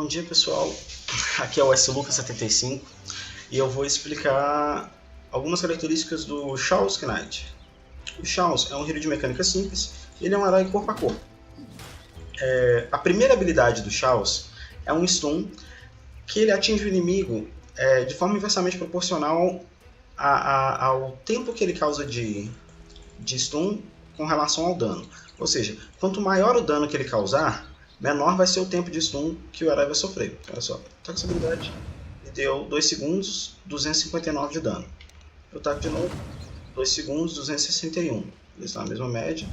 dia pessoal, aqui é o SLucas75 e eu vou explicar algumas características do Chaos Knight. O Chaos é um hero de mecânica simples, ele é um herói corpo a corpo. A primeira habilidade do Chaos é um stun que ele atinge o inimigo de forma inversamente proporcional ao tempo que ele causa de stun com relação ao dano. Ou seja, quanto maior o dano que ele causar, menor vai ser o tempo de stun que o herói vai sofrer. Olha só, tá com essa habilidade, ele deu 2 segundos, 259 de dano. Eu taco de novo, 2 segundos, 261. Ele está na mesma média.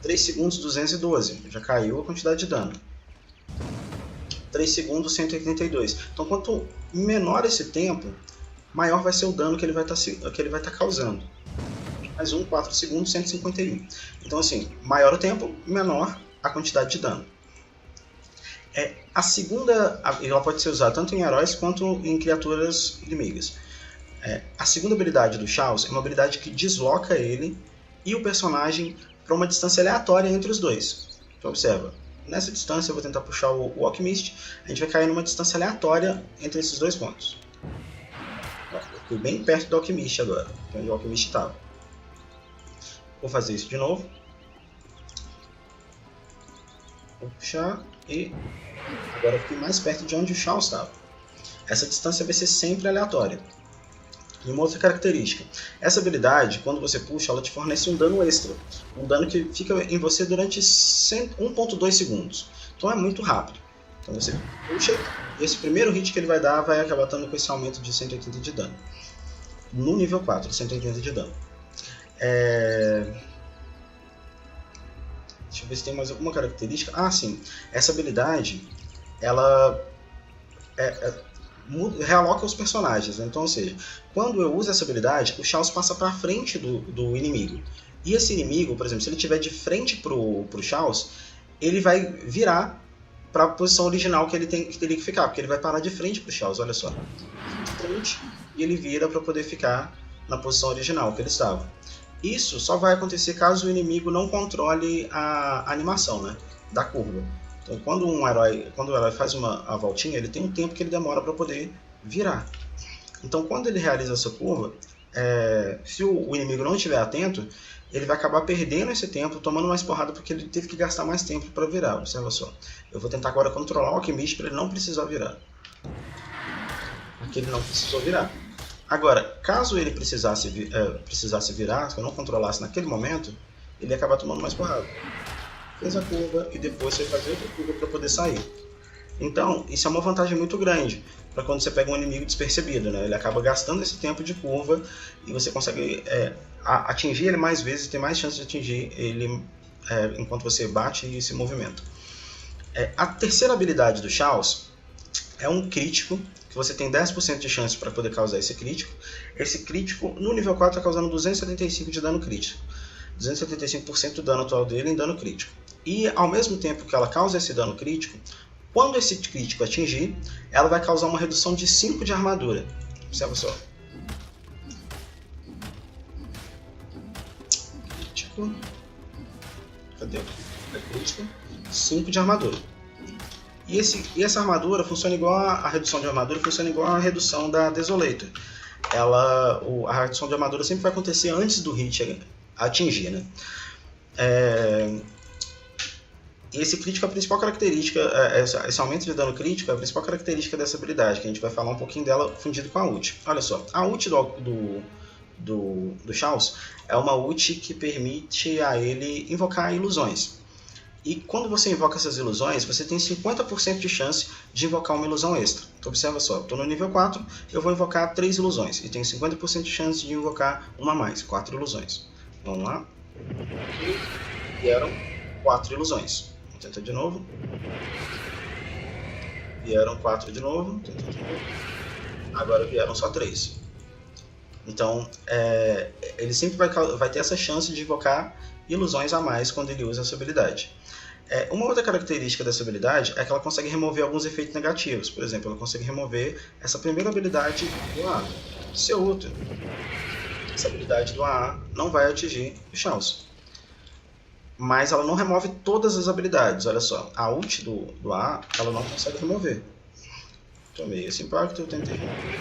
3 segundos, 212. Já caiu a quantidade de dano. 3 segundos, 182. Então, quanto menor esse tempo, maior vai ser o dano que ele vai estar causando. Mais 4 segundos, 151. Então, assim, maior o tempo, menor a quantidade de dano. A segunda, ela pode ser usada tanto em heróis quanto em criaturas inimigas. A segunda habilidade do Chaos é uma habilidade que desloca ele e o personagem para uma distância aleatória entre os dois. Então, observa, nessa distância eu vou tentar puxar o Alchemist, a gente vai cair numa distância aleatória entre esses dois pontos. Eu fui bem perto do Alchemist agora, onde o Alchemist estava. Vou fazer isso de novo. Vou puxar e agora eu fiquei mais perto de onde o Chaos estava. Essa distância vai ser sempre aleatória. E uma outra característica, essa habilidade, quando você puxa, ela te fornece um dano extra. Um dano que fica em você durante 1.2 segundos. Então é muito rápido. Então você puxa e esse primeiro hit que ele vai dar vai acabar dando com esse aumento de 180 de dano. No nível 4, 180 de dano. Deixa eu ver se tem mais alguma característica. Ah, sim. Essa habilidade, ela realoca os personagens, né? Então, ou seja, quando eu uso essa habilidade, o Chaos passa para frente do inimigo. E esse inimigo, por exemplo, se ele estiver de frente pro Chaos, ele vai virar para a posição original que ele teria que ficar, porque ele vai parar de frente pro Chaos, olha só. De frente, e ele vira para poder ficar na posição original que ele estava. Isso só vai acontecer caso o inimigo não controle a animação, né, da curva. Então, quando o herói faz a voltinha, ele tem um tempo que ele demora para poder virar. Então, quando ele realiza essa curva, se o inimigo não estiver atento, ele vai acabar perdendo esse tempo, tomando mais porrada, porque ele teve que gastar mais tempo para virar. Observa só. Eu vou tentar agora controlar o Alchemist para ele não precisar virar. Aqui ele não precisou virar. Agora, caso ele precisasse virar, se eu não controlasse naquele momento, ele ia acabar tomando mais porrada. Fez a curva e depois você fazer outra curva para poder sair. Então, isso é uma vantagem muito grande para quando você pega um inimigo despercebido, né? Ele acaba gastando esse tempo de curva e você consegue atingir ele mais vezes e ter mais chance de atingir ele enquanto você bate e se movimenta. A terceira habilidade do Chaos é um crítico, que você tem 10% de chance para poder causar esse crítico. Esse crítico, no nível 4, está causando 275 de dano crítico. 275% do dano atual dele em dano crítico. E ao mesmo tempo que ela causa esse dano crítico, quando esse crítico atingir, ela vai causar uma redução de 5 de armadura. Observa só. Crítico. Cadê? Crítico. 5 de armadura. E essa armadura funciona igual a redução de armadura, funciona igual a redução da Desolator. A redução de armadura sempre vai acontecer antes do hit atingir, né? Esse crítico é a principal característica, esse aumento de dano crítico é a principal característica dessa habilidade, que a gente vai falar um pouquinho dela fundido com a ult. Olha só, a ult do Chaos é uma ult que permite a ele invocar ilusões. E quando você invoca essas ilusões, você tem 50% de chance de invocar uma ilusão extra. Então observa só, estou no nível 4, eu vou invocar 3 ilusões. E tenho 50% de chance de invocar uma a mais, 4 ilusões. Vamos lá. Aqui vieram 4 ilusões. Vou tentar de novo. Vieram 4 de novo. Tenta de novo. Agora vieram só 3. Então, ele sempre vai ter essa chance de invocar ilusões a mais quando ele usa essa habilidade. Uma outra característica dessa habilidade é que ela consegue remover alguns efeitos negativos. Por exemplo, ela consegue remover essa primeira habilidade do AA. Se é outra, essa habilidade do AA não vai atingir o Chaos. mas ela não remove todas as habilidades. Olha só, a ult do A, ela não consegue remover. Tomei esse impacto, eu tentei remover.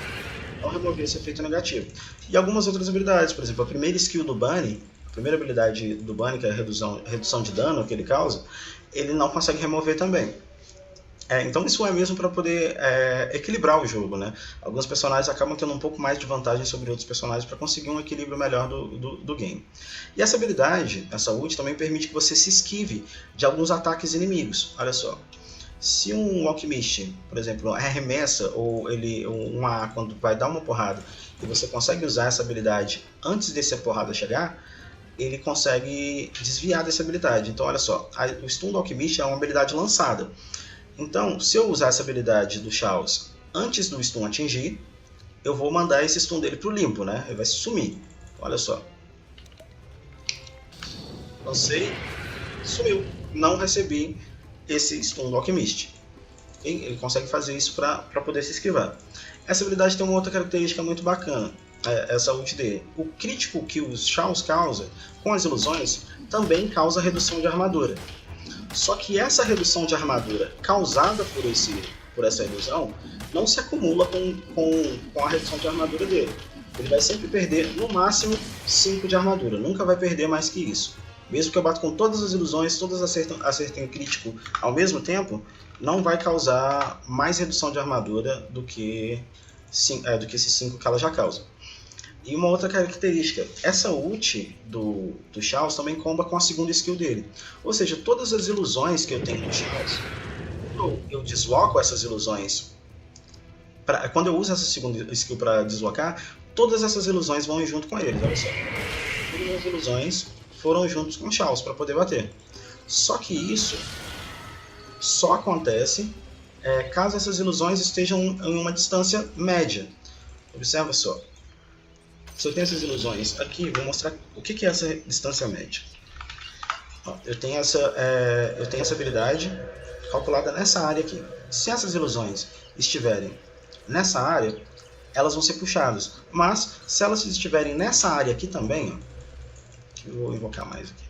Não removi esse efeito negativo. E algumas outras habilidades, por exemplo, a primeira skill do Bunny, a primeira habilidade do Bunny, que é a redução de dano que ele causa, ele não consegue remover também. Então isso é mesmo para poder equilibrar o jogo, né? Alguns personagens acabam tendo um pouco mais de vantagem sobre outros personagens para conseguir um equilíbrio melhor do game. E essa habilidade, essa ult, também permite que você se esquive de alguns ataques inimigos. Olha só, se um Alchemist, por exemplo, arremessa ou um A quando vai dar uma porrada e você consegue usar essa habilidade antes dessa porrada chegar, ele consegue desviar dessa habilidade. Então olha só, o stun do Alchemist é uma habilidade lançada. Então, se eu usar essa habilidade do Chaos antes do stun atingir, eu vou mandar esse stun dele pro limpo, né? Ele vai sumir. Olha só. Lancei, sumiu. Não recebi esse stun do Alchemist. Ele consegue fazer isso para poder se esquivar. Essa habilidade tem uma outra característica muito bacana. Essa ult dele. O crítico que o Chaos causa com as ilusões também causa redução de armadura. Só que essa redução de armadura causada por essa ilusão não se acumula com a redução de armadura dele. Ele vai sempre perder no máximo 5 de armadura, nunca vai perder mais que isso. Mesmo que eu bata com todas as ilusões, todas acertem crítico ao mesmo tempo, não vai causar mais redução de armadura do que esses 5 que ela já causa. E uma outra característica, essa ult do Chaos também comba com a segunda skill dele. Ou seja, todas as ilusões que eu tenho no Chaos, eu desloco essas ilusões. Quando eu uso essa segunda skill para deslocar, todas essas ilusões vão junto com ele. Olha só. Todas as ilusões foram juntos com o Chaos para poder bater. Só que isso só acontece caso essas ilusões estejam em uma distância média. Observa só. Se eu tenho essas ilusões aqui, vou mostrar o que é essa distância média. Eu tenho essa habilidade calculada nessa área aqui. Se essas ilusões estiverem nessa área, elas vão ser puxadas. Mas, se elas estiverem nessa área aqui também, eu vou invocar mais aqui.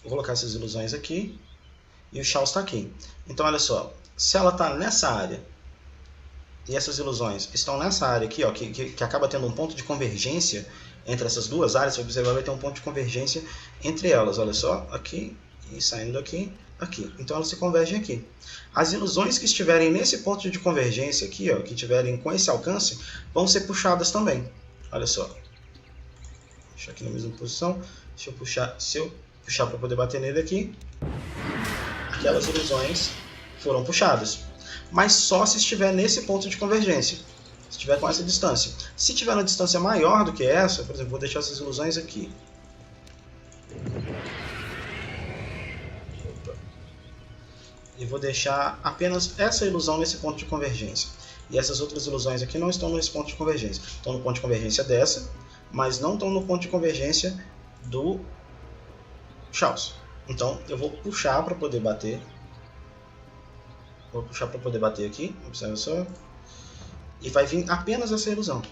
Vou colocar essas ilusões aqui e o Chaos está aqui. Então, olha só, se ela está nessa área e essas ilusões estão nessa área aqui, ó, que acaba tendo um ponto de convergência entre essas duas áreas, você vai observar, vai ter um ponto de convergência entre elas, olha só, aqui e saindo aqui, aqui. Então elas se convergem aqui. As ilusões que estiverem nesse ponto de convergência aqui, ó, que estiverem com esse alcance, vão ser puxadas também. Olha só. Deixa aqui na mesma posição. Se eu puxar para poder bater nele aqui, aquelas ilusões foram puxadas. Mas só se estiver nesse ponto de convergência, se estiver com essa distância. Se estiver na distância maior do que essa, por exemplo, vou deixar essas ilusões aqui. E vou deixar apenas essa ilusão nesse ponto de convergência. E essas outras ilusões aqui não estão nesse ponto de convergência. Estão no ponto de convergência dessa, mas não estão no ponto de convergência do Chaos. Então eu vou puxar para poder bater. Vou puxar para poder bater aqui, observa só. E vai vir apenas essa ilusão.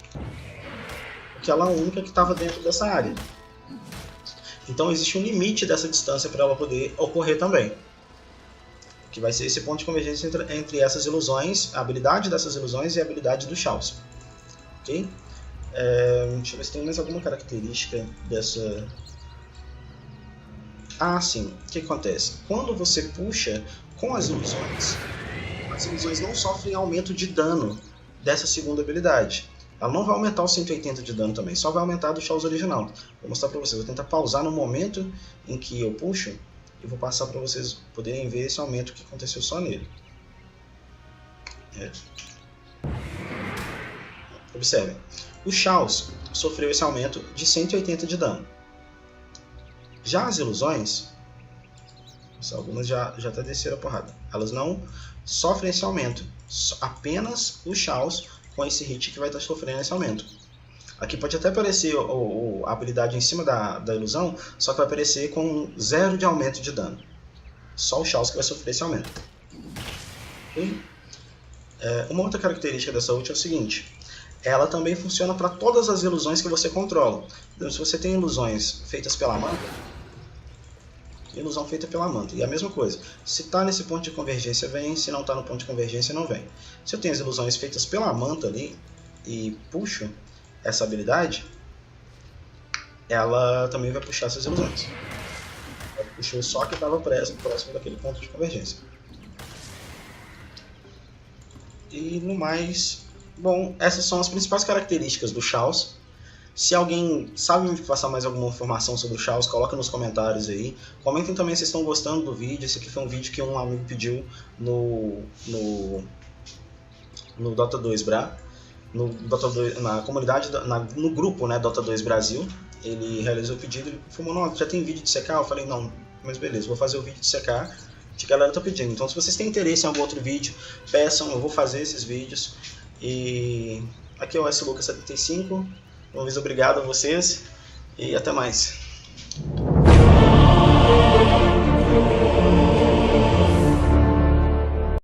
Porque ela é a única que estava dentro dessa área. Então existe um limite dessa distância para ela poder ocorrer também. Que vai ser esse ponto de convergência entre essas ilusões, a habilidade dessas ilusões e a habilidade do Chaos. Ok? Deixa eu ver se tem mais alguma característica dessa... Ah, sim. O que acontece? Quando você puxa com as ilusões não sofrem aumento de dano dessa segunda habilidade. Ela não vai aumentar o 180 de dano também, só vai aumentar do Chaos original. Vou mostrar para vocês, vou tentar pausar no momento em que eu puxo e vou passar para vocês poderem ver esse aumento que aconteceu só nele. Observem, o Chaos sofreu esse aumento de 180 de dano. Já as ilusões, algumas já até desceram a porrada, elas não sofrem esse aumento, apenas o Chaos com esse hit que vai estar sofrendo esse aumento. Aqui pode até aparecer a habilidade em cima da ilusão, só que vai aparecer com 0 de aumento de dano. Só o Chaos que vai sofrer esse aumento. Okay? Uma outra característica dessa ult é o seguinte, ela também funciona para todas as ilusões que você controla. Então, se você tem ilusões feitas pela manta, ilusão feita pela manta. E a mesma coisa, se está nesse ponto de convergência vem, se não está no ponto de convergência não vem. Se eu tenho as ilusões feitas pela manta ali e puxo essa habilidade, ela também vai puxar essas ilusões. Ela puxou só que estava próximo daquele ponto de convergência. E no mais, bom, essas são as principais características do Chaos. Se alguém sabe me passar mais alguma informação sobre o Chaos, coloca nos comentários aí. Comentem também se estão gostando do vídeo. Esse aqui foi um vídeo que um amigo pediu no Dota 2 Bra, na comunidade, no grupo, né, Dota 2 Brasil. Ele realizou o pedido e falou, não, já tem vídeo de CK? Eu falei, não, mas beleza, vou fazer o vídeo de CK que a galera tá pedindo. Então se vocês têm interesse em algum outro vídeo, peçam, eu vou fazer esses vídeos. E aqui é o SLucas75. Uma vez obrigado a vocês e até mais.